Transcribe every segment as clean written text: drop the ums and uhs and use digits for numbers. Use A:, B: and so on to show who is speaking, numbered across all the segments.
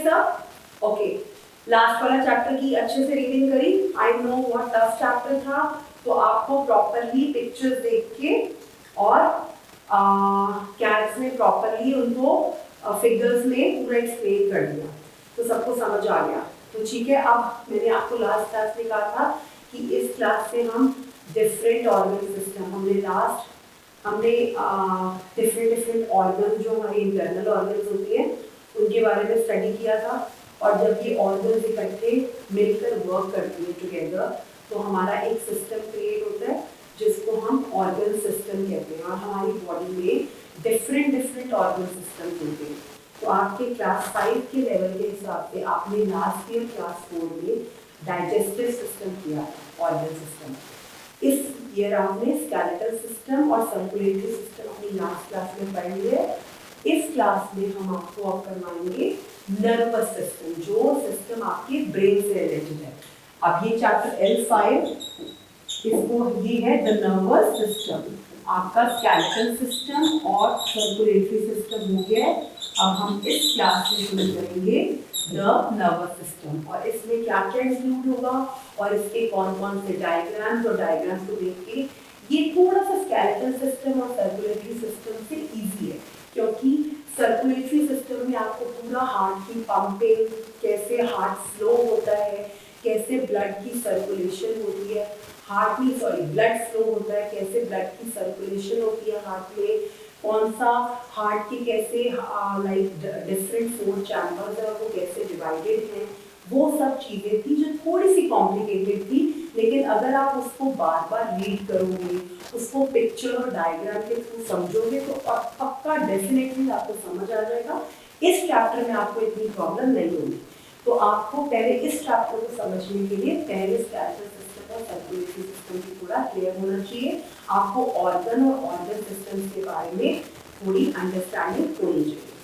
A: सब? Okay, last वाला chapter की अच्छे से रीडिंग करी? I know what tough chapter था, तो आपको प्रॉपरली पिक्चर्स देख के और कैट्स में प्रॉपरली उनको फिगर्स में पूरा एक्सप्लेन कर दिया, तो सबको समझ आ गया। तो ठीक है, अब मैंने आपको लास्ट क्लास में कहा था कि इस क्लास से हम डिफरेंट ऑर्गन सिस्टम, हमने डिफरेंट ऑर्गन जो हमारे इंटरनल ऑर्गन्स होते हैं उनके बारे में स्टडी किया था। और जब ये ऑर्गन्स इकट्ठे मिलकर वर्क करती है टुगेदर, तो हमारा एक सिस्टम क्रिएट होता है जिसको हम ऑर्गन सिस्टम कहते हैं। और हमारी बॉडी में डिफरेंट ऑर्गन सिस्टम होते हैं। तो आपके क्लास 5 के लेवल के हिसाब से आपने लास्ट ईयर क्लास 4 में डाइजेस्टिव सिस्टम किया, ऑर्गन सिस्टम। इस ईयर आपने स्केलेटल सिस्टम और सर्कुलेटरी सिस्टम अपनी लास्ट क्लास में पढ़ लिया। इस क्लास में हम आपको अब करवाएंगे नर्वस सिस्टम, जो सिस्टम आपके ब्रेन से रिलेटेड है। अब ये चैप्टर L5, इसको ये है द नर्वस सिस्टम। आपका स्केलेटल सिस्टम और सर्कुलेटरी सिस्टम हो गया। अब हम इस क्लास में शुरू करेंगे द नर्वस सिस्टम, और इसमें क्या क्या इंक्लूड होगा और इसके कौन कौन से डायग्राम्स और डायग्राम्स को देख के ये थोड़ा सा स्केलेटल सिस्टम और सर्कुलेटरी सिस्टम से इजी है, क्योंकि सर्कुलेटरी सिस्टम में आपको पूरा हार्ट की पंपिंग, कैसे हार्ट फ्लो होता है, कैसे ब्लड की सर्कुलेशन होती है, हार्ट में ब्लड फ्लो होता है, कैसे ब्लड की सर्कुलेशन होती है हार्ट में, कौन सा हार्ट के कैसे लाइक डिफरेंट 4 चैम्बर्स है, वो कैसे डिवाइडेड हैं, वो सब चीज़ें थी जो थोड़ी सी कॉम्प्लिकेटेड थी। लेकिन अगर आप उसको बार बार रीड करोगे, उसको पिक्चर और डायग्राम के थ्रू समझोगे, तो पक्का डेफिनेटली आपको समझ आ जाएगा। इस चैप्टर में आपको इतनी प्रॉब्लम नहीं होगी। तो आपको पहले इस चैप्टर को समझने के लिए पहले स्केलेटल सिस्टम और सर्कुलेटरी सिस्टम की थोड़ा क्लियर होना चाहिए। आपको ऑर्गन और ऑर्गन सिस्टम के बारे में थोड़ी अंडरस्टैंडिंग होनी चाहिए।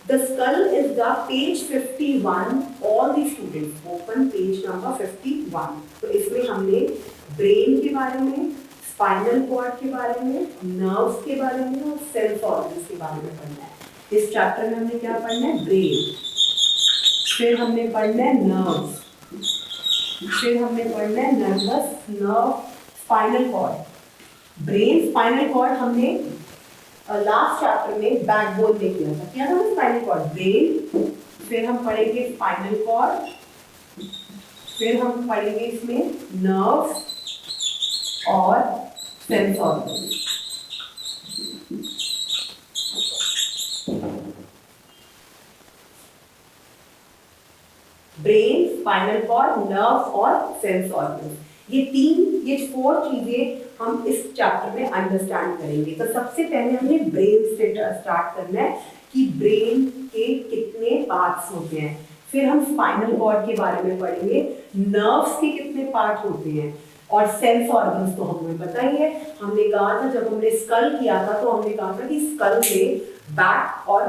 A: The skull is the page 51. All the students open page number 51. तो इसमें हमने ब्रेन के बारे में, स्पाइनल कॉर्ड के बारे में, नर्व्स के बारे में और सेल्स ऑर्गन्स के बारे में पढ़ना है। इस चैप्टर में हमने क्या पढ़ना है? ब्रेन, फिर हमने पढ़ना है नर्व्स, फिर हमने पढ़ना है nerve, spinal cord. Brain, spinal cord हमने लास्ट चैप्टर में बैकबोन में किया था स्पाइनल कॉर्ड, ब्रेन, फिर हम पढ़ेंगे स्पाइनल कॉर्ड, फिर हम पढ़ेंगे इसमें नर्व्स और sense organ. Brain, spinal cord, nerves और सेंस ऑर्गन, ये 4 चीजें हम इस चैप्टर में अंडरस्टैंड करेंगे। तो सबसे पहले हमें ब्रेन से स्टार्ट करना है कि ब्रेन के कितने पार्ट्स होते हैं, फिर हम स्पाइनल कॉर्ड के बारे में पढ़ेंगे, नर्व्स के कितने पार्ट होते हैं, और सेंस ऑर्गन्स तो हमें पता ही है। हमने कहा था जब हमने स्कल किया था, तो हमने कहा था कि स्कल में बैक और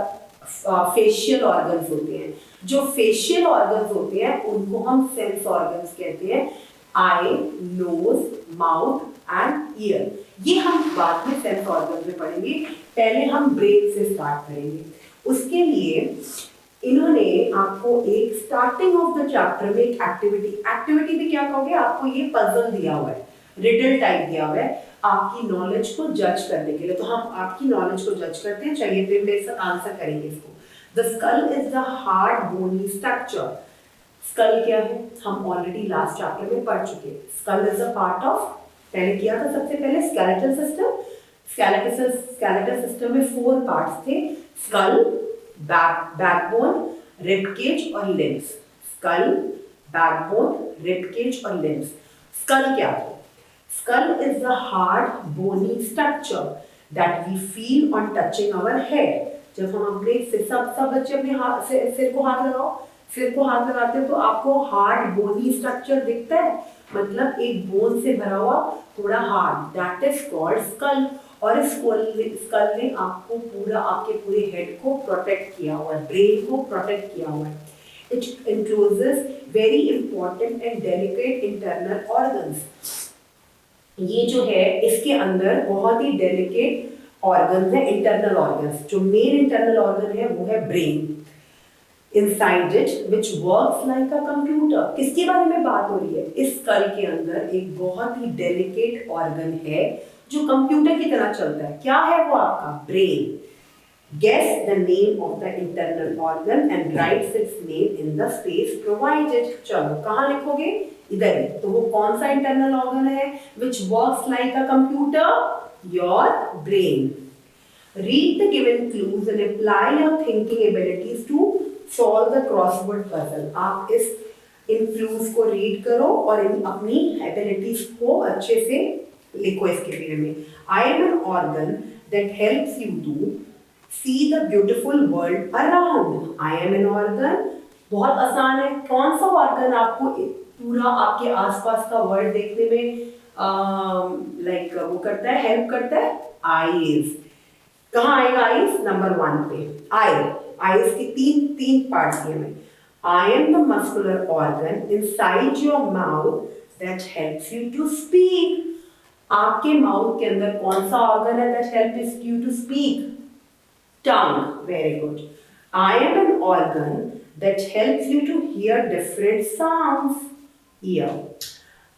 A: फेशियल ऑर्गन्स होते हैं। जो फेशियल ऑर्गन्स होते हैं उनको हम सेंस ऑर्गन्स कहते हैं। आई, नोज, माउथ एंड ईयर, ये हम बाद में सेंस ऑर्गन में पढ़ेंगे। पहले हम ब्रेन से स्टार्ट करेंगे। उसके लिए इन्होंने आपको एक स्टार्टिंग ऑफ द चैप्टर में एक एक्टिविटी भी क्या कहोगे, आपको ये पजल दिया हुआ है, रिडल टाइप दिया हुआ है आपकी नॉलेज को जज करने के लिए। तो हम आपकी नॉलेज को जज करते हैं, चाहिए फिर मेरे साथ आंसर करेंगे इसको। The skull is the hard bony structure. Skull क्या है, हम ऑलरेडी लास्ट चैप्टर में पढ़ चुके हैं। Skull is a part of, पहले किया था सबसे पहले स्केलेटल सिस्टम। स्केलेटल सिस्टम में 4 पार्ट्स थे, स्कल, बैकबोन, रिब केज और limbs. Skull, backbone, rib cage और लिम्स। स्कल क्या है? Skull is the hard bony structure that we feel on touching our head. जब हम अपने सब बच्चे अपने सिर को हाथ लगाओ, सिर को हाथ लगाते हो तो आपको हार्ड बोनी स्ट्रक्चर दिखता है, मतलब एक बोन से भरा हुआ थोड़ा hard, that is called skull. और इस स्कल ने आपको पूरा, आपके पूरे हेड को प्रोटेक्ट किया हुआ है, ब्रेन को प्रोटेक्ट किया हुआ है। It includes very important and delicate internal organs. ये जो है इसके अंदर बहुत ही डेलिकेट ऑर्गन्स है, इंटरनल ऑर्गन्स। जो मेन इंटरनल ऑर्गन है वो है brain. inside it which works like a computer. किसके बारे में बात हो रही है? इस skull के अंदर एक बहुत ही delicate organ है जो कंप्यूटर की तरह चलता है. क्या है वो आपका? Brain. Guess the name of the internal organ and write its name in the space provided. चलो कहाँ लिखोगे? इधर है. तो वो कौन सा internal organ है which works like a computer? Your brain. Read the given clues and apply your thinking abilities to solve the crossword puzzle. आप इन clues को read करो और इन अपनी abilities को अच्छे से लिखो इसके बारे में. I am an organ that helps you to see the beautiful world around. I am an organ. बहुत आसान है. कौन सा organ आपको पूरा आपके आसपास का वर्ल्ड देखने में वो करता है, हेल्प करता है? Eyes. कहाँ आएगा आईज? नंबर 1 पे. आईज की तीन पार्ट्स दिए हैं. I am the muscular organ inside your mouth that helps you to speak. आपके माउथ के अंदर कौन सा ऑर्गन है that helps you to speak? Tongue. Very good. I am an organ that helps you to hear different sounds. Ear.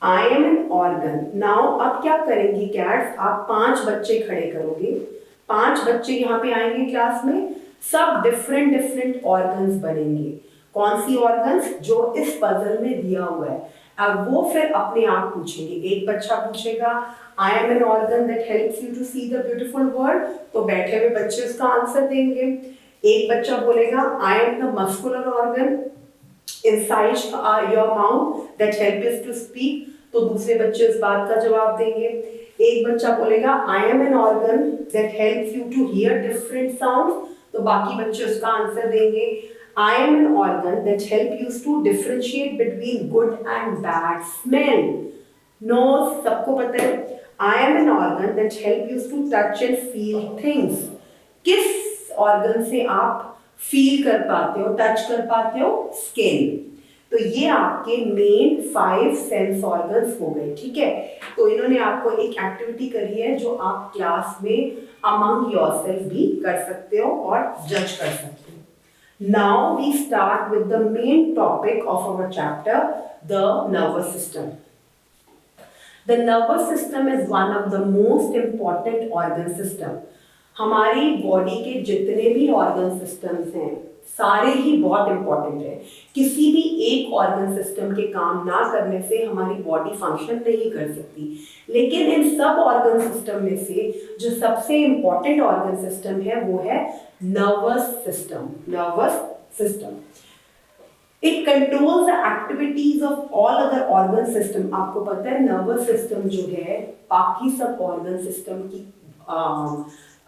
A: I am an organ. Now अब क्या करेंगी cats? आप 5 बच्चे खड़े करोगे. 5 बच्चे यहाँ पे आएंगे क्लास में. सब डिफरेंट ऑर्गन्स बनेंगे. कौन सी ऑर्गन्स? जो इस पजल में दिया हुआ है. अब वो फिर अपने आप पूछेंगे. एक बच्चा पूछेगा I am an organ that helps you to see the beautiful world. तो बैठे हुए बच्चे उसका आंसर देंगे. एक बच्चा बोलेगा I am the muscular organ inside your mouth that helps you to speak. तो दूसरे बच्चे उस बात का जवाब देंगे. एक बच्चा बोलेगा I am an organ that helps you to hear different sounds. तो बाकी बच्चे उसका आंसर देंगे. I am an organ that helps you to differentiate between good and bad smell. Nose, सबको पता है. I am an organ that helps you to touch and feel things. किस organ से आप feel कर पाते हो, touch कर पाते हो? Skin. तो ये आपके मेन 5 सेंस ऑर्गन्स हो गए. ठीक है. तो इन्होंने आपको एक एक्टिविटी करी है जो आप क्लास में अमंग योरसेल्फ भी कर सकते हो और जज कर सकते हो. Now we start with the main topic of our chapter, the nervous system. The nervous system is one of the most important organ system. हमारी बॉडी के जितने भी ऑर्गन सिस्टम्स हैं सारे ही बहुत इंपॉर्टेंट है. किसी भी एक ऑर्गन सिस्टम के काम ना करने से हमारी बॉडी फंक्शन नहीं कर सकती. लेकिन इन सब ऑर्गन सिस्टम में से जो सबसे इंपॉर्टेंट ऑर्गन सिस्टम है वो है nervous system. Nervous system it controls the activities of all other organ system. आपको पता है नर्वस सिस्टम जो है बाकी सब ऑर्गन सिस्टम की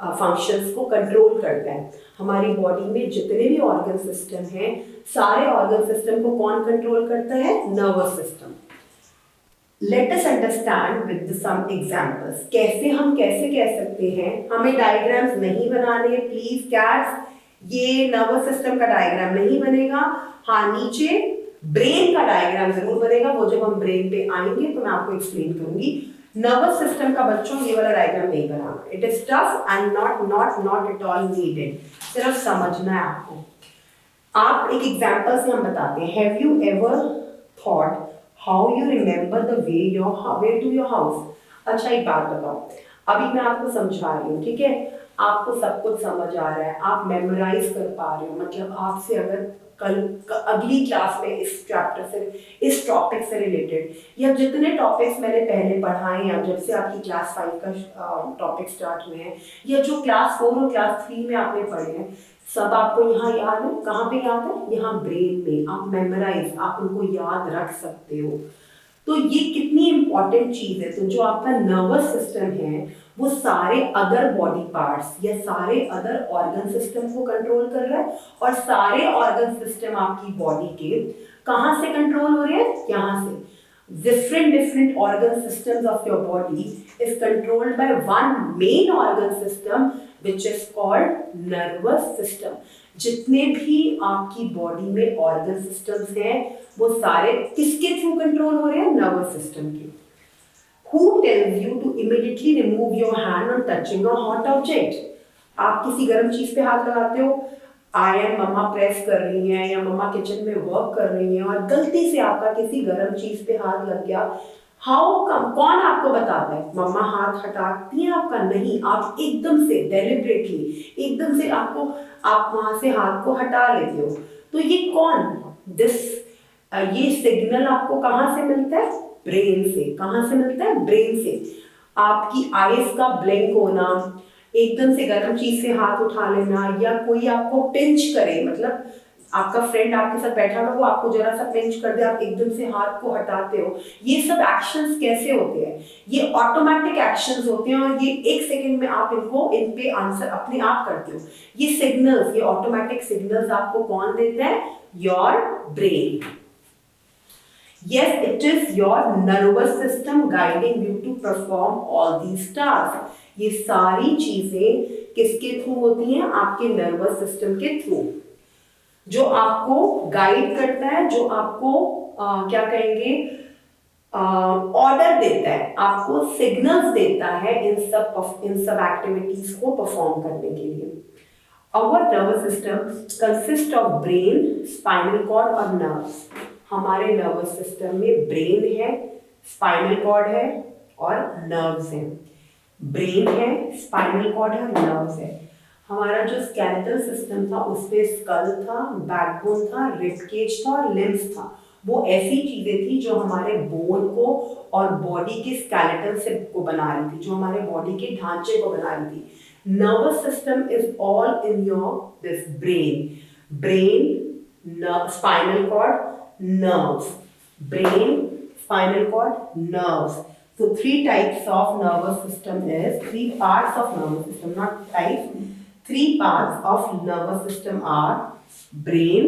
A: फंक्शंस को कंट्रोल करता है. हमारी बॉडी में जितने भी ऑर्गन सिस्टम हैं सारे ऑर्गन सिस्टम को कौन कंट्रोल करता है? Nervous system. Let us understand with some examples. हम कैसे कह सकते हैं? हमें डायग्राम्स नहीं बनाने प्लीज कैट्स. ये नर्वस सिस्टम का डायग्राम नहीं बनेगा. हाँ, नीचे ब्रेन का डायग्राम जरूर बनेगा. वो जब हम ब्रेन पे आएंगे तो मैं आपको एक्सप्लेन करूंगी. नर्वस सिस्टम का बच्चों ये वाला डायग्राम नहीं बनाना. It is tough and not at all needed. सिर्फ समझना है आपको. आप एक एग्जांपल से हम बताते हैं. Have you ever thought how you remember the way to your house? अच्छा एक बात बताओ. अभी मैं आपको समझा रही हूँ. ठीक है. आपको सब कुछ समझ आ रहा है. आप मेमोराइज कर पा रहे हो. मतलब आपसे अगर कल अगली क्लास में इस चैप्टर से इस टॉपिक से रिलेटेड या जितने टॉपिक्स मैंने पहले पढ़ाए या जब से आपकी क्लास 5 का टॉपिक स्टार्ट हुए हैं या जो क्लास 4 और क्लास 3 में आपने पढ़े हैं सब आपको यहाँ याद है. कहाँ पे याद है? यहाँ ब्रेन में. आप मेमोराइज, आप उनको याद रख सकते हो. तो ये कितनी इंपॉर्टेंट चीज है. तो जो आपका नर्वस सिस्टम है वो सारे अदर बॉडी पार्ट्स या सारे अदर ऑर्गन सिस्टम को कंट्रोल कर रहा है. और सारे ऑर्गन सिस्टम आपकी बॉडी के कहाँ से कंट्रोल हो रहे हैं? यहाँ से. different organ systems of your body is controlled by one main organ system which is called nervous system. जितने भी आपकी बॉडी में ऑर्गन सिस्टम्स हैं वो सारे किसके थ्रू कंट्रोल हो रहे हैं? नर्वस सिस्टम के. Who tells you to immediately remove your hand on touching a hot object? आप किसी गर्म चीज पे हाथ लगाते हो. आई एम मम्मा प्रेस कर रही हैं या मम्मा किचन में वर्क कर रही हैं और गलती से आपका किसी गर्म चीज पे हाथ लग गया, हाउ कम, कौन आपको बताता है? मम्मा हाथ हटाती है आपका? नहीं, आप एकदम से डेलिबरेटली एकदम से आप वहां से हाथ को हटा लेते हो। तो ये कौन, ये सिग्नल आपको कहाँ से मिलता है? ब्रेन से। कहाँ से मिलता है? ब्रेन से। आपकी आईज का ब्लिंक होना, एकदम से गर्म चीज से हाथ उठा लेना, या कोई आपको पिंच करे, मतलब आपका फ्रेंड आपके साथ बैठा हो, वो आपको जरा सा पिंच कर दे, आप एकदम से हाथ को हटाते हो। ये सब एक्शंस कैसे होते हैं? ये ऑटोमेटिक एक्शंस होते हैं और ये 1 सेकंड में आप इन पे आंसर अपने आप करते हो। ये सिग्नल्स, ये ऑटोमेटिक सिग्नल्स आपको कौन देता है? Your brain. Yes, it is your nervous system guiding you to perform all these tasks. ये सारी चीजें किसके थ्रू होती हैं? आपके नर्वस सिस्टम के थ्रू, जो आपको गाइड करता है, जो आपको क्या कहेंगे, ऑर्डर देता है, आपको सिग्नल्स देता है इन सब एक्टिविटीज को परफॉर्म करने के लिए। Our nervous system consists of brain, spinal cord और nerves. हमारे नर्वस सिस्टम में ब्रेन है, स्पाइनल कॉर्ड है और नर्व्स हैं। ब्रेन है, स्पाइनल कॉर्ड है और नर्व्स है। हमारा जो स्केलेटल सिस्टम था उसमें स्कल था, बैकबोन था, रिब केज था और लिम्स था। वो ऐसी चीजें थी जो हमारे बोन को और बॉडी के स्केलेटल से को बना रही थी, जो हमारे बॉडी के ढांचे को बना रही थी। Nervous system is all in your this brain, spinal cord, nerves. Brain, spinal cord, nerves. So 3 types of nervous system is, 3 parts of nervous system, not types. 3 parts of nervous system are brain,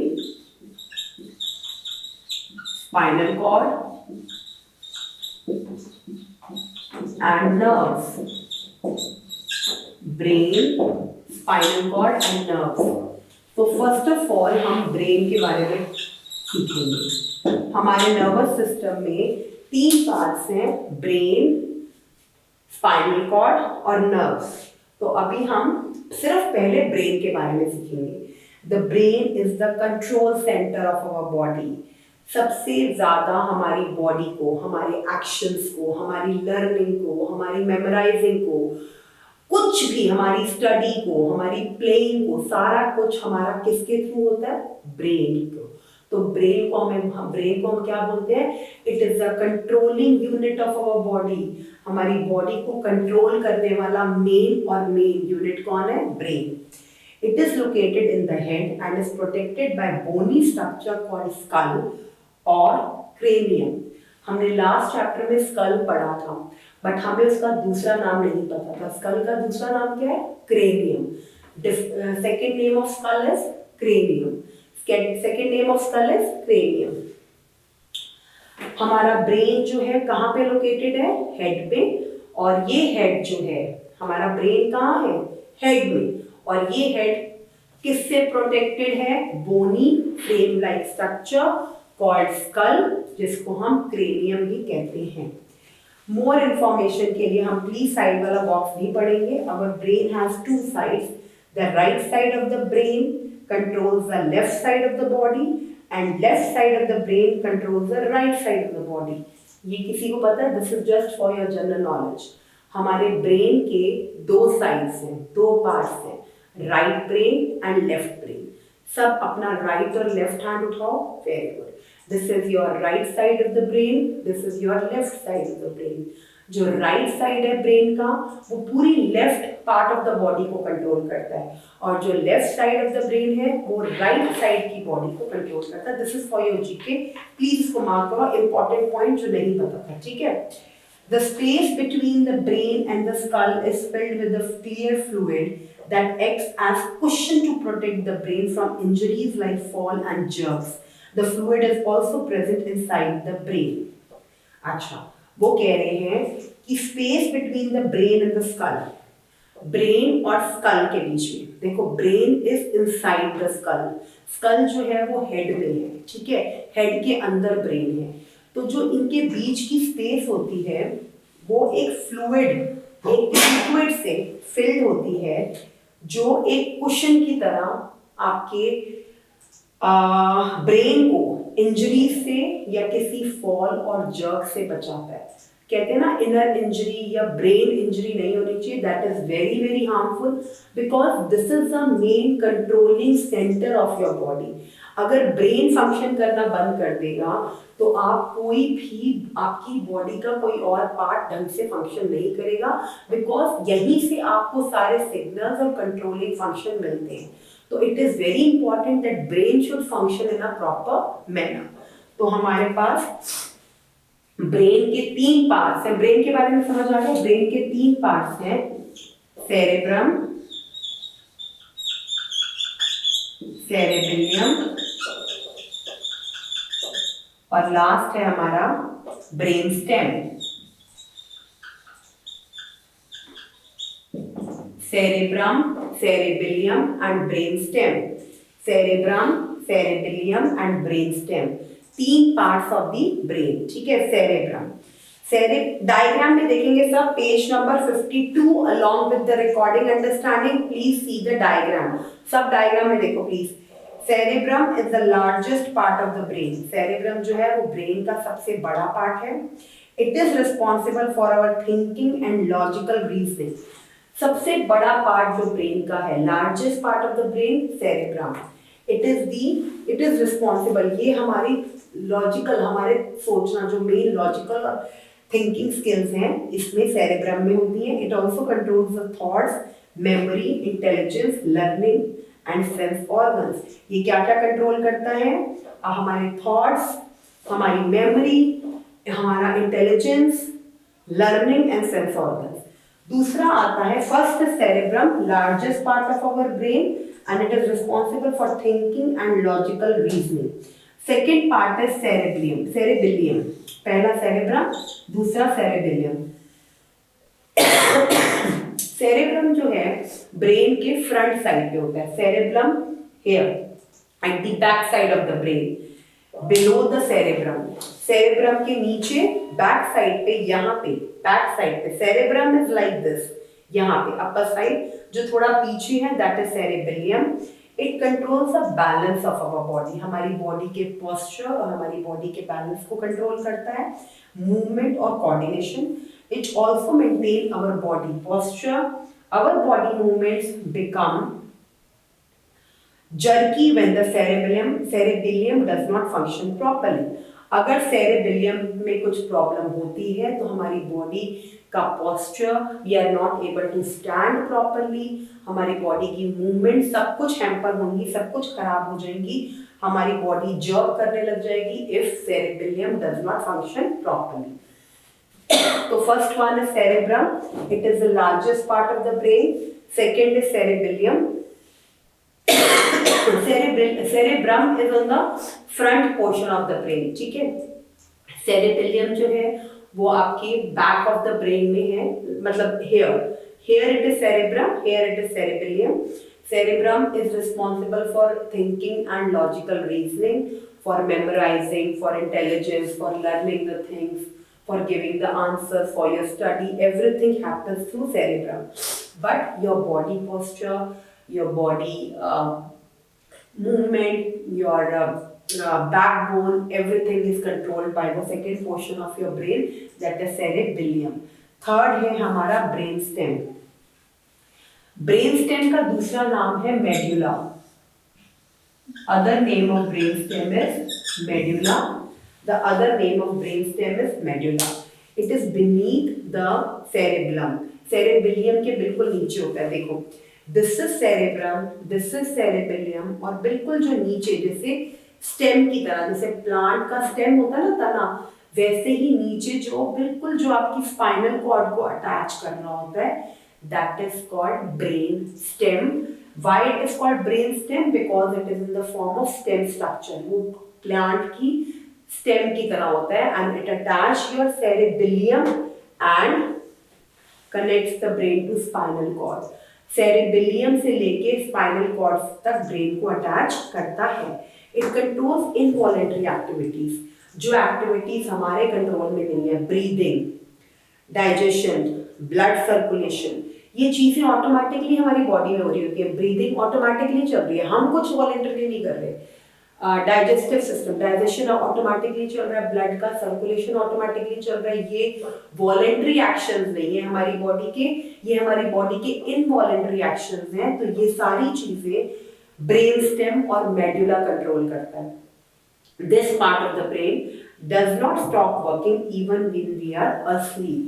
A: spinal cord and nerves. Brain, spinal cord and nerves. तो first of all हम brain के बारे में सीखेंगे। हमारे nervous system में 3 parts हैं, brain, spinal cord और नर्व्स। तो अभी हम सिर्फ पहले ब्रेन के बारे में सीखेंगे। The brain is the control centre of our body. सबसे ज्यादा हमारी बॉडी को, हमारे एक्शंस को, हमारी लर्निंग को, हमारी मेमोराइजिंग को, कुछ भी, हमारी स्टडी को, हमारी प्लेइंग को, सारा कुछ हमारा किसके थ्रू होता है? ब्रेन को। तो ब्रेन को हम क्या बोलते हैं? It is a controlling unit of our body. हमारी बॉडी को कंट्रोल करने वाला मेन यूनिट कौन है? Brain. It is located in the head and is protected by bony structure called skull और क्रेनियम। हमने लास्ट चैप्टर में स्कल पढ़ा था, बट हमें उसका दूसरा नाम नहीं पता था। स्कल का दूसरा नाम क्या है? Cranium. Second name of skull is cranium. Second name of skull is cranium. हमारा ब्रेन जो है कहाँ पे लोकेटेड है? हेड पे। और ये हेड जो है, हमारा ब्रेन कहाँ है? हेड में। और ये हेड किससे प्रोटेक्टेड है? Bony frame like structure called skull, जिसको हम क्रेनियम भी कहते हैं। मोर इन्फॉर्मेशन के लिए हम प्लीज साइड वाला बॉक्स भी पढ़ेंगे। Our brain has 2 sides. The right side of the brain controls the left side of the body and left side of the brain controls the right side of the body. ये किसी को पता है? This is just for your general knowledge. हमारे brain के 2 sides हैं, 2 parts हैं, right brain and left brain. सब अपना राइट और लेफ्ट हैंड उठाओ। Very good. This is your right side of the brain, this is your left side of the brain. जो right side है brain का, वो पूरी left part of the body को कंट्रोल करता है, और जो left side of the brain है वो राइट साइड की बॉडी को कंट्रोल करता है। This is for your GK, please इसको मार्क करो, इंपॉर्टेंट पॉइंट जो नहीं पता था, ठीक है। The space between the brain and the skull is filled with a clear fluid that acts as cushion to protect the brain from injuries like fall and jerks. The fluid is also present inside the brain. अच्छा, वो कह रहे हैं कि space between the brain and the skull, brain और skull के बीच में, देखो brain is inside the skull, skull जो है वो हेड में है, ठीक है, हेड के अंदर ब्रेन है। तो जो इनके बीच की स्पेस होती है वो एक फ्लूइड, एक लिक्विड से फिल्ड होती है, जो एक कुशन की तरह आपके ब्रेन को इंजरी से या किसी फॉल और जर्क से बचाता है। कहते हैं ना इनर इंजरी या ब्रेन इंजरी नहीं होनी चाहिए, that is very very harmful because this is the main controlling centre of your body. अगर ब्रेन फंक्शन करना बंद कर देगा तो आप कोई भी आपकी बॉडी का कोई और पार्ट ढंग से फंक्शन नहीं करेगा, बिकॉज यहीं से आपको सारे सिग्नल्स और कंट्रोलिंग फंक्शन मिलते हैं। तो it is very important that brain should function in a proper manner. तो हमारे पास ब्रेन के 3 पार्ट्स हैं। ब्रेन के बारे में समझ आ गया। ब्रेन के 3 पार्ट्स हैं, सेरेब्रम, सेरेबेलियम और लास्ट है हमारा brain stem. Cerebrum, cerebellum and brain stem. Cerebrum, cerebellum and brain stem, 3 parts of the brain. ठीक है, सेरेब्रम। डायग्राम में देखेंगे सब, page number 52 along with the recording understanding, please see the diagram। सब diagram में देखो please. Cerebrum is the largest part of the brain. Cerebrum जो है वो ब्रेन का सबसे बड़ा पार्ट है। It is responsible for our thinking and logical reasoning. सबसे बड़ा पार्ट जो ब्रेन का है, largest part of the brain, cerebrum. It is responsible, ये हमारी लॉजिकल, हमारे सोचना जो मेन लॉजिकल और थिंकिंग स्किल्स हैं इसमें सेरेब्रम में होती हैं। It also controls the thoughts, memory, intelligence, learning and sense organs. ये क्या क्या कंट्रोल करता है? हमारे थॉट्स, हमारी मेमोरी, हमारा intelligence, learning and sense organs. दूसरा आता है first cerebrum, largest part of our brain and it is responsible for thinking and logical reasoning. Second part is cerebellum, cerebellum। पहला cerebrum, दूसरा cerebellum। cerebrum जो है brain के front side पे होता है। cerebellum here at the back side of the brain, below the cerebrum। cerebrum के नीचे बैक साइड पे, यहाँ पे बैक साइड पे cerebrum is like this, यहाँ पे अपर साइड जो थोड़ा पीछे है that is cerebellum. It controls the balance of our body, हमारी बॉडी के पोस्चर और हमारी बॉडी के बैलेंस को कंट्रोल करता है, मूवमेंट और coordination. It also maintain our body posture, our body movements become jerky when the cerebellum does not function properly। अगर सेरेबेलियम में कुछ प्रॉब्लम होती है तो हमारी बॉडी का posture, we are not able to stand properly, हमारी बॉडी की मूवमेंट सब कुछ हैम्पर होंगी, सब कुछ खराब हो जाएंगी, हमारी बॉडी जर्क करने लग जाएगी if cerebellum does not function properly. तो first one is cerebrum, it is the largest part of the brain. Second is cerebellum. Cerebrum is on the front portion of the brain. ठीक है, सेरेबेलियम जो है वो आपके बैक ऑफ द ब्रेन में है, मतलब here it is cerebrum, here it is cerebellum। cerebrum is responsible for thinking and logical reasoning, for memorizing, for intelligence, for learning the things, for giving the answers for your study, everything happens through cerebrum। But your body posture, your body movement, your backbone, everything is controlled by the second portion of your brain, that is cerebellum। Third है हमारा brain stem. Brain stem का दूसरा नाम है medulla. Other name of brain stem is medulla. The other name of brain stem is medulla. It is beneath the cerebellum. Cerebellum के बिल्कुल नीचे होता है, देखो this is cerebrum, this is cerebellum, और बिल्कुल जो नीचे जैसे स्टेम की तरह, जैसे प्लांट का स्टेम होता है ना, तना, वैसे ही नीचे जो बिल्कुल जो आपकी स्पाइनल कॉर्ड को अटैच करना होता है, that is called brain stem. Why it is called brain stem? Because it is in the form of stem structure. वो प्लांट की स्टेम की तरह होता है, and it attach your cerebellum and connects the brain to spinal cord. Cerebellum से लेके spinal cord तक brain को अटैच करता है। इट कंट्रोल्स इनवॉलेंटरी एक्टिविटीज, जो एक्टिविटीज हमारे कंट्रोल में नहीं है, ब्रीदिंग, डाइजेशन, ब्लड सर्कुलेशन, ये चीजें ऑटोमेटिकली हमारी बॉडी में हो रही होती है, ब्रीदिंग ऑटोमेटिकली चल रही है, हम कुछ वॉलेंटरली नहीं कर रहे। डाइजेस्टिव सिस्टम, डाइजेशन ऑटोमेटिकली चल रहा है, ब्लड का सर्कुलेशन ऑटोमेटिकली चल रहा है। ये वॉलेंटरी एक्शंस नहीं है हमारी बॉडी के, ये हमारी बॉडी के इनवॉलेंटरी एक्शंस हैं। तो ये सारी चीजें ब्रेन स्टेम और मेडुला कंट्रोल करता है। This part of the brain does not stop working even when we are asleep।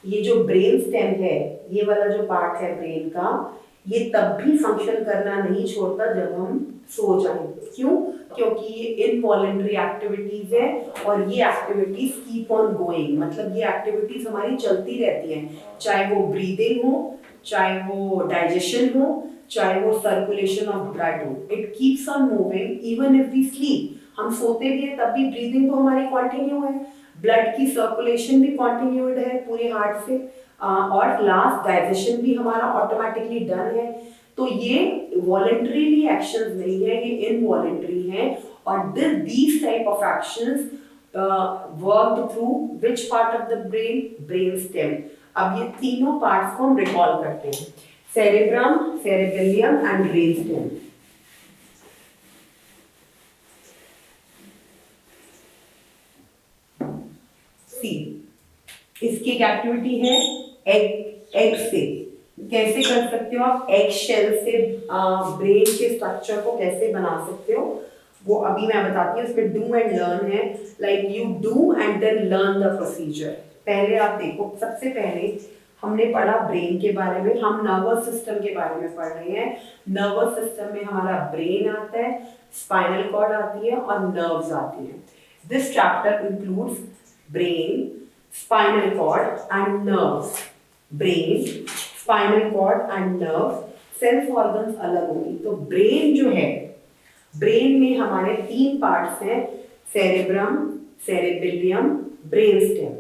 A: ये जो ब्रेन स्टेम है, ये वाला जो पार्ट है ब्रेन का, ये तब भी फंक्शन करना नहीं छोड़ता जब हम सो जाएं। क्यों? क्योंकि ये इनवॉलेंटरी एक्टिविटीज है और ये एक्टिविटीज कीप ऑन गोइंग, मतलब ये एक्टिविटीज हमारी चलती रहती हैं, चाहे वो ब्रीदिंग हो, चाहे वो डाइजेशन हो, चाहे वो सर्कुलेशन ऑफ ब्लड हो। It keeps on moving even if we sleep. हम सोते भी हैं तब भी ब्रीदिंग तो हमारी कंटिन्यू है, ब्लड की सर्कुलेशन भी कंटिन्यूड है पूरे हार्ट से, और लास्ट डाइजेशन भी हमारा ऑटोमेटिकली डन है। तो ये वॉलेंटरीली एक्शंस नहीं है, ये इनवॉलेंटरी है। और these type of actions worked through which part of the brain? Brain stem। अब ये तीनों पार्ट्स को हम रिकॉल करते हैं, cerebrum, cerebellum and brain stem. इसकी एक एक्टिविटी है एग से। कैसे कर सकते हो आप एग शेल से ब्रेन के स्ट्रक्चर को कैसे बना सकते हो, वो अभी मैं बताती हूँ। इसमें डू एंड लर्न है, like you do and then learn the procedure. पहले आप देखो, सबसे पहले हमने पढ़ा ब्रेन के बारे में, हम नर्वस सिस्टम के बारे में पढ़ रहे हैं। नर्वस सिस्टम में हमारा ब्रेन आता है, स्पाइनल कॉर्ड आती है और नर्व्स आती हैं। This chapter includes brain, spinal cord and nerves। brain, spinal cord and nerves, sense organs अलग होंगी। तो ब्रेन जो है, ब्रेन में हमारे तीन पार्ट्स हैं, सेरेब्रम, सेरेबेलियम, ब्रेन स्टेम।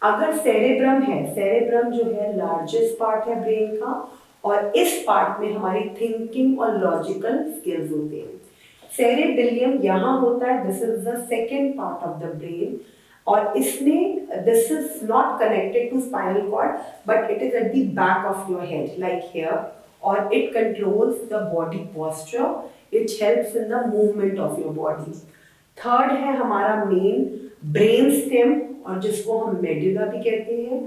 A: अगर सेरेब्रम है, सेरेब्रम जो है लार्जेस्ट पार्ट है ब्रेन का, और इस पार्ट में हमारी थिंकिंग और लॉजिकल स्किल्स होते हैं। सेरेबेलियम यहाँ होता है, this is the second part of the brain, और इसमें this is not connected to spinal cord but it is at the back of your head like here, और it controls the body posture, it helps in the movement of your body. Third है हमारा main brain stem, और जिसको हम medulla भी कहते हैं।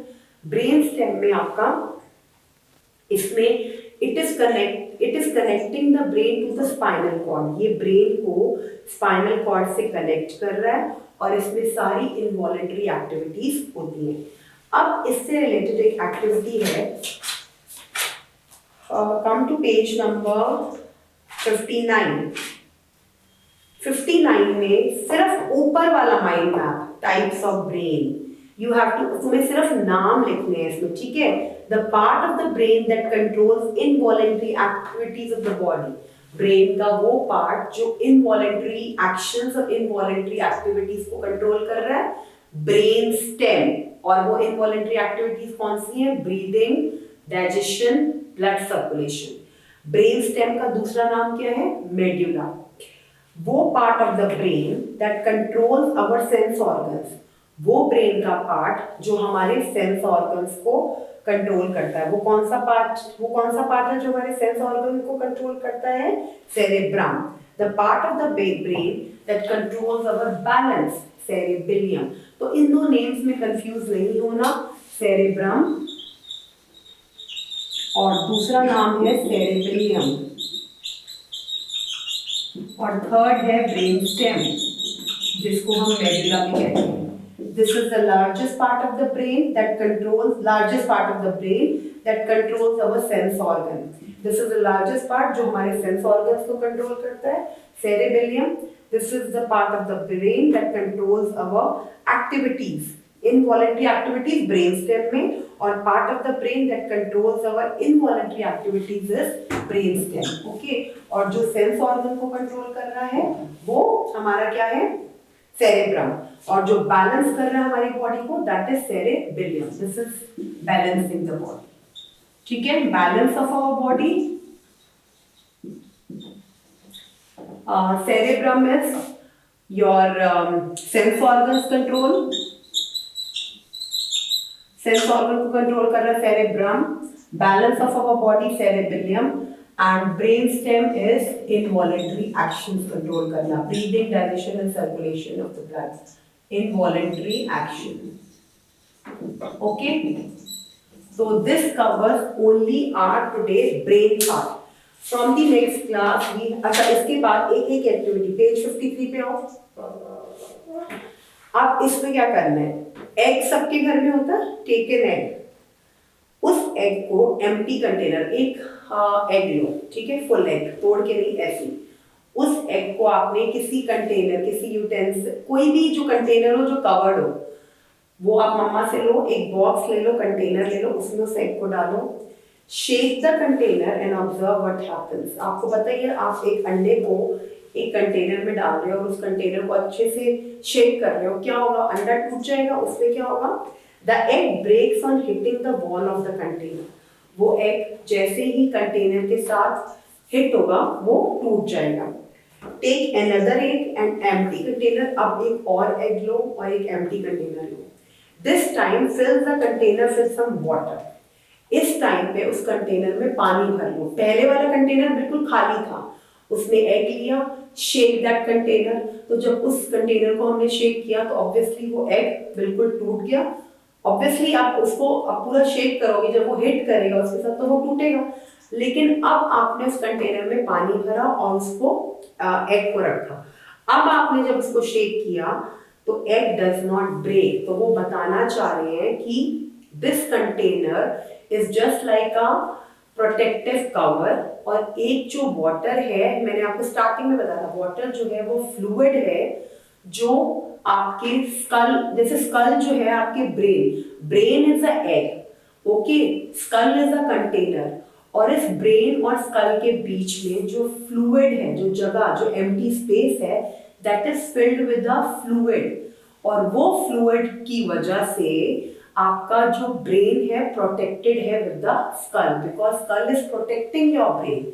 A: Brain stem में आपका, इसमें it is connecting the brain to the spinal cord. ये ब्रेन को स्पाइनल कॉर्ड से कनेक्ट कर रहा है और इसमें सारी इनवॉलेंटरी एक्टिविटीज होती हैं। अब इससे रिलेटेड एक एक्टिविटी है, कम टू पेज नंबर 59। 59 में सिर्फ ऊपर वाला mind map, types of brain, you have to, तुम्हें सिर्फ नाम लिखने हैं इसमें, ठीक है। The part of the brain that controls involuntary activities of the body. Brain का वो पार्ट जो इनवॉलेंटरी एक्शंस और इनवॉलेंटरी एक्टिविटीज को कंट्रोल कर रहा है, ब्रेन स्टेम। और वो इनवॉलेंटरी एक्टिविटीज कौन सी है? Breathing, digestion, blood circulation. Brain stem का दूसरा नाम क्या है? मेडुला। वो part of the brain that controls our sense organs, वो ब्रेन का पार्ट जो हमारे सेंस ऑर्गन्स को कंट्रोल करता है। वो कौन सा पार्ट है जो हमारे सेंस ऑर्गन को कंट्रोल करता है? Cerebrum. The part of the brain that controls our balance, cerebellum. तो इन दो नेम्स में कंफ्यूज नहीं होना, सेरेब्रम और दूसरा नाम है सेरेबेलियम, और थर्ड है ब्रेन स्टेम जिसको हम मेडुला भी कहते हैं। This is the largest part of the brain that controls our sense organ. This is the largest part जो हमारे sense organs को control करता है, cerebellum. This is the part of the brain that controls our activities, involuntary activities brain stem में, और part of the brain that controls our involuntary activities is brain stem. Okay? और जो sense organ को control कर रहा है वो हमारा क्या है? सेरेब्रम। और जो बैलेंस कर रहा है हमारी बॉडी को, that is cerebellum. This is balancing the body, ठीक है। Balance of our body, cerebrum is your sense organs control, sense organ को कंट्रोल कर रहा है cerebrum. Balance of our body cerebellum and brain stem is involuntary actions control करना, breathing, digestion and circulation of the blood, involuntary action. Okay, so this covers only our today's brain part. From the next class we, अच्छा इसके बाद एक एक activity page 53 पे आओ। अब इसमें क्या करना है, एग सबके घर में होता है, टेक एन एग, उस एग को एम्प्टी कंटेनर, एक एग लो, ठीक है, फुल एग, तोड़ के नहीं, ऐसी, उस एग को आपने किसी कंटेनर, किसी यूटेंसिल, कोई भी जो कंटेनर हो जो कवर्ड हो, वो आप मम्मा से लो, एक बॉक्स ले लो, कंटेनर ले लो, उसमें उस एग को डालो, shake the container and observe what happens. आपको पता ही है, आप एक अंडे को एक कंटेनर में डाल रहे हो और उस कंटेनर को अच्छे से शेक कर रहे हो, क्या होगा, अंडा टूट जाएगा, उसमें क्या होगा, the egg breaks on hitting the wall of the container, वो एग जैसे ही कंटेनर के साथ हिट होगा वो टूट जाएगा। Take another egg and empty container, अब एक और एग लो और एक एम्प्टी कंटेनर लो, this time fill the container with some water, इस टाइम पे उस कंटेनर में पानी भर लो, पहले वाला कंटेनर बिल्कुल खाली था, उसने एग लिया, शेक दैट कंटेनर, तो जब उस कंटेनर को हमने शेक किया तो ऑब्वियसली वो एग बिल्कुल टूट गया, ऑब्वियसली आप उसको पूरा शेक करोगे, जब वो हिट करेगा उसके साथ तो वो टूटेगा, लेकिन अब आपने उस कंटेनर में पानी भरा और उसको एग को रखा, अब आपने जब उसको शेक किया तो एग डज नॉट ब्रेक, तो वो बताना चाह रहे हैं कि this container is just like a protective cover, और एक जो वाटर है, मैंने आपको स्टार्टिंग में बताया, वाटर जो है वो फ्लूइड है, जो आपके स्कल, जैसे स्कल जो है आपके brain is a egg, okay, skull is a container, और इस ब्रेन और स्कल के बीच में जो फ्लूइड है, जो जगह, जो एम्प्टी स्पेस है, that is filled with a fluid, और वो फ्लूइड की वजह से आपका जो ब्रेन है प्रोटेक्टेड है with the skull, because skull is protecting your brain.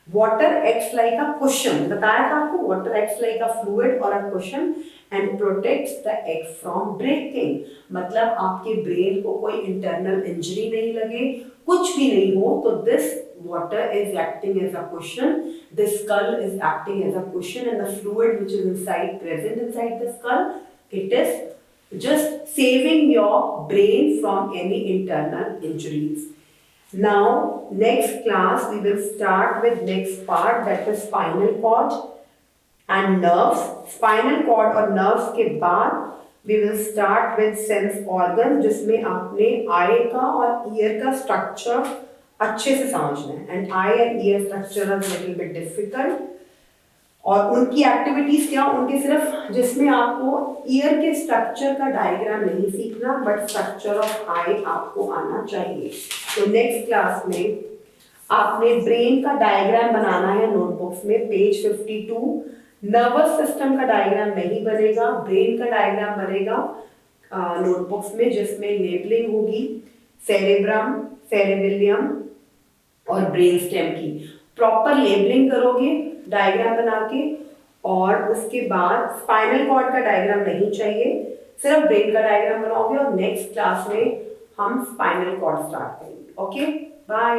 A: Water acts like a cushion, बताया था आपको, water acts like a fluid और a cushion and protects the egg from breaking, मतलब आपके ब्रेन को कोई इंटरनल इंजरी नहीं लगे, कुछ भी नहीं हो, तो this water is acting as a cushion, the skull is acting as a cushion, and the fluid which is present inside the skull, it is just saving your brain from any internal injuries. Now next class we will start with next part, that is spinal cord and nerves. Spinal cord और nerves के बाद we will start with sense organ, जिसमें आपने eye का और ear का structure अच्छे से समझना है, and eye and ear structure are little bit difficult, और उनकी एक्टिविटीज क्या, उनके सिर्फ जिसमें आपको ईयर के स्ट्रक्चर का डायग्राम नहीं सीखना, बट स्ट्रक्चर ऑफ आई आपको आना चाहिए। तो नेक्स्ट क्लास में आपने ब्रेन का डायग्राम बनाना है नोटबुक्स में, पेज 52, नर्वस सिस्टम का डायग्राम नहीं बनेगा, ब्रेन का डायग्राम बनेगा नोटबुक्स में, जिसमें लेबलिंग होगी सेरेब्रम, सेरेबेलियम और ब्रेन स्टेम की, प्रॉपर लेबलिंग करोगे डायग्राम बना के, और उसके बाद स्पाइनल कॉर्ड का डायग्राम नहीं चाहिए, सिर्फ ब्रेन का डायग्राम बनाओगे, और नेक्स्ट क्लास में हम स्पाइनल कॉर्ड स्टार्ट करेंगे। Okay, bye.